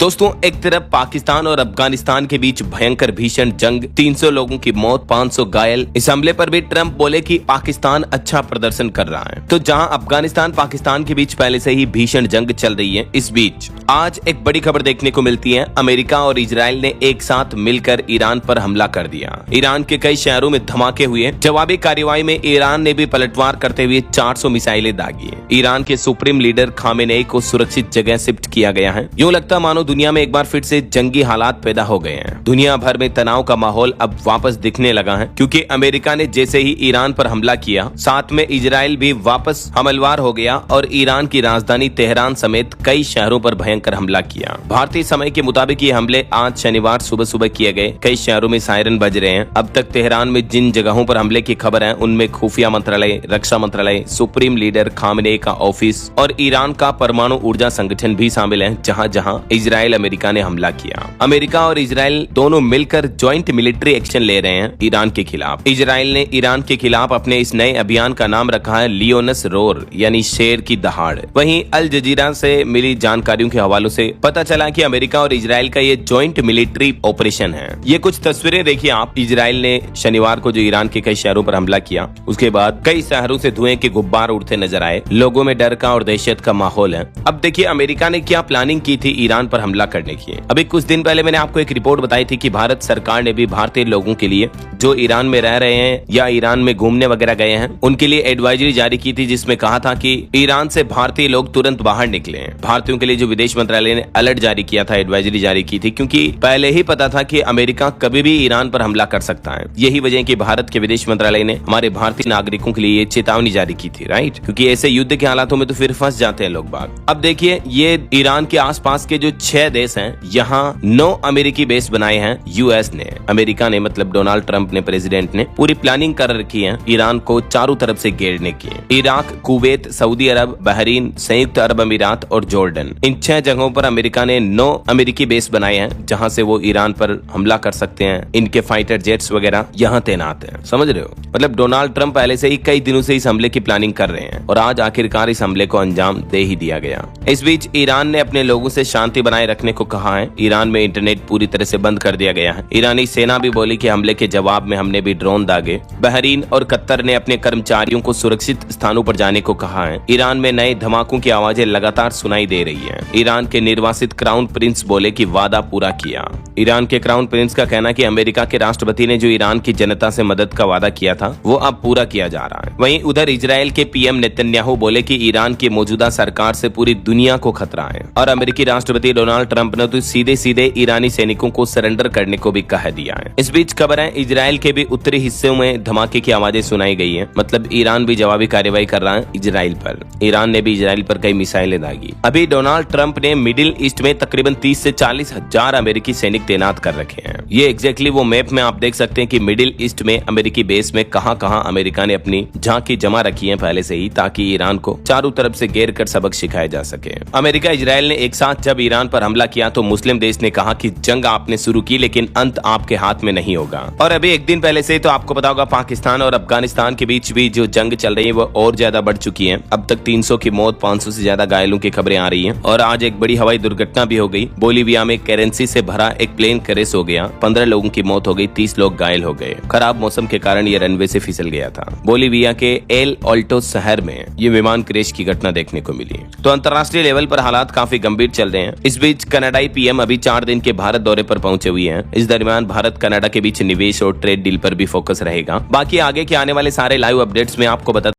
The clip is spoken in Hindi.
दोस्तों, एक तरफ पाकिस्तान और अफगानिस्तान के बीच भयंकर भीषण जंग, 300 लोगों की मौत, 500 घायल। इस हमले पर भी ट्रंप बोले कि पाकिस्तान अच्छा प्रदर्शन कर रहा है। तो जहां अफगानिस्तान पाकिस्तान के बीच पहले से ही भीषण जंग चल रही है, इस बीच आज एक बड़ी खबर देखने को मिलती है। अमेरिका और इजराइल ने एक साथ मिलकर ईरान पर हमला कर दिया। ईरान के कई शहरों में धमाके हुए। जवाबी कार्रवाई में ईरान ने भी पलटवार करते हुए 400 मिसाइलें दागी। ईरान के सुप्रीम लीडर खामेनेई को सुरक्षित जगह शिफ्ट किया गया है। यूं लगता मानो दुनिया में एक बार फिर से जंगी हालात पैदा हो गए हैं। दुनिया भर में तनाव का माहौल अब वापस दिखने लगा है, क्योंकि अमेरिका ने जैसे ही ईरान पर हमला किया, साथ में इजराइल भी वापस हमलवार हो गया और ईरान की राजधानी तेहरान समेत कई शहरों पर भयंकर हमला किया। भारतीय समय के मुताबिक ये हमले आज शनिवार सुबह सुबह किए गए। कई शहरों में सायरन बज रहे हैं। अब तक तेहरान में जिन जगहों पर हमले की खबर है, उनमें खुफिया मंत्रालय, रक्षा मंत्रालय, सुप्रीम लीडर खामेनेई का ऑफिस और ईरान का परमाणु ऊर्जा संगठन भी शामिल है, जहां जहां इजराइल अमेरिका ने हमला किया। अमेरिका और इजराइल दोनों मिलकर ज्वाइंट मिलिट्री एक्शन ले रहे हैं ईरान के खिलाफ। इजराइल ने ईरान के खिलाफ अपने इस नए अभियान का नाम रखा है लियोनस रोर, यानी शेर की दहाड़। वहीं अल जजीरा से मिली जानकारियों के हवालों से पता चला कि अमेरिका और इजराइल का ये ज्वाइंट मिलिट्री ऑपरेशन है। ये कुछ तस्वीरें देखिए आप। इजराइल ने शनिवार को जो ईरान के कई शहरों पर हमला किया, उसके बाद कई शहरों से धुएं के गुब्बार उड़ते नजर आए। लोगों में डर का और दहशत का माहौल है। अब देखिए अमेरिका ने क्या प्लानिंग की थी ईरान पर हमला करने की। अभी कुछ दिन पहले मैंने आपको एक रिपोर्ट बताई थी कि भारत सरकार ने भी भारतीय लोगों के लिए जो ईरान में रह रहे हैं या ईरान में घूमने वगैरह गए हैं, उनके लिए एडवाइजरी जारी की थी, जिसमें कहा था कि ईरान से भारतीय लोग तुरंत बाहर निकले। भारतीयों के लिए जो विदेश मंत्रालय ने अलर्ट जारी किया था, एडवाइजरी जारी की थी, क्योंकि पहले ही पता था कि अमेरिका कभी भी ईरान पर हमला कर सकता है। यही वजह कि भारत के विदेश मंत्रालय ने हमारे भारतीय नागरिकों के लिए चेतावनी जारी की थी, राइट? क्योंकि ऐसे युद्ध के हालातों में तो फिर फंस जाते हैं लोग बाग। अब देखिए, ये ईरान के आसपास के जो 6 देश हैं, यहाँ 9 अमेरिकी बेस बनाए हैं यूएस ने। अमेरिका ने, मतलब डोनाल्ड ट्रंप ने, प्रेसिडेंट ने पूरी प्लानिंग कर रखी है ईरान को चारों तरफ से घेरने की। इराक, कुवैत, सऊदी अरब, बहरीन, संयुक्त अरब अमीरात और जॉर्डन, इन 6 जगहों पर अमेरिका ने 9 अमेरिकी बेस बनाए हैं, जहां से वो ईरान पर हमला कर सकते हैं। इनके फाइटर जेट्स वगैरह यहाँ तैनात हैं। समझ रहे हो? मतलब डोनाल्ड ट्रंप पहले से ही कई दिनों से इस हमले की प्लानिंग कर रहे हैं और आज आखिरकार इस हमले को अंजाम दे ही दिया गया। इस बीच ईरान ने अपने लोगों से शांति बनाए रखने को कहा है। ईरान में इंटरनेट पूरी तरह से बंद कर दिया गया है। ईरानी सेना भी बोली कि हमले के जवाब में हमने भी ड्रोन दागे। बहरीन और कतर ने अपने कर्मचारियों को सुरक्षित स्थानों पर जाने को कहा है। ईरान में नए धमाकों की आवाजें लगातार सुनाई दे रही हैं। ईरान के निर्वासित क्राउन प्रिंस बोले कि वादा पूरा किया। ईरान के क्राउन प्रिंस का कहना कि अमेरिका के राष्ट्रपति ने जो ईरान की जनता से मदद का वादा किया था, वो अब पूरा किया जा रहा है। वहीं उधर इजराइल के पीएम नेतन्याहू बोले कि ईरान की मौजूदा सरकार से पूरी दुनिया को खतरा है और अमेरिकी राष्ट्रपति डोनाल्ड ट्रंप ने तो सीधे सीधे ईरानी सैनिकों को सरेंडर करने को भी कह दिया है। इस बीच खबर है, इजराइल के भी उत्तरी हिस्सों में धमाके की आवाजें सुनाई गई है। मतलब ईरान भी जवाबी कार्रवाई कर रहा है इजराइल पर। ईरान ने भी इजराइल पर कई मिसाइलें दागी। अभी डोनाल्ड ट्रंप ने मिडिल ईस्ट में तकरीबन 30 से 40 हजार अमेरिकी सैनिक तैनात कर रखे हैं। ये एग्जैक्टली वो मैप में आप देख सकते हैं कि मिडिल ईस्ट में अमेरिकी बेस में कहां कहां अमेरिका ने अपनी झांकी जमा रखी है पहले से ही, ताकि ईरान को चारों तरफ से घेर कर सबक सिखाया जा सके। अमेरिका इजराइल ने एक साथ जब ईरान पर हमला किया तो मुस्लिम देश ने कहा कि जंग आपने शुरू की, लेकिन अंत आपके हाथ में नहीं होगा। और अभी एक दिन पहले से तो आपको पता होगा, पाकिस्तान और अफगानिस्तान के बीच भी जो जंग चल रही है वो और ज्यादा बढ़ चुकी है। अब तक 300 की मौत, 500 से ज्यादा घायलों की खबरें आ रही हैं। और आज एक बड़ी हवाई दुर्घटना भी हो गई। बोलीविया में करेंसी से भरा एक प्लेन क्रैश हो गया। 15 लोगों की मौत हो गई, 30 लोग घायल हो गए। खराब मौसम के कारण ये रनवे से फिसल गया था। बोलीविया के एल ऑल्टो शहर में ये विमान क्रैश की घटना देखने को मिली। तो अंतर्राष्ट्रीय लेवल पर हालात काफी गंभीर चल रहे हैं। इस बीच कनाडाई पीएम अभी 4 दिन के भारत दौरे पर पहुंचे हुए हैं। इस दरमियान भारत कनाडा के बीच निवेश और ट्रेड डील पर भी फोकस रहेगा। बाकी आगे के आने वाले सारे लाइव अपडेट्स में आपको बता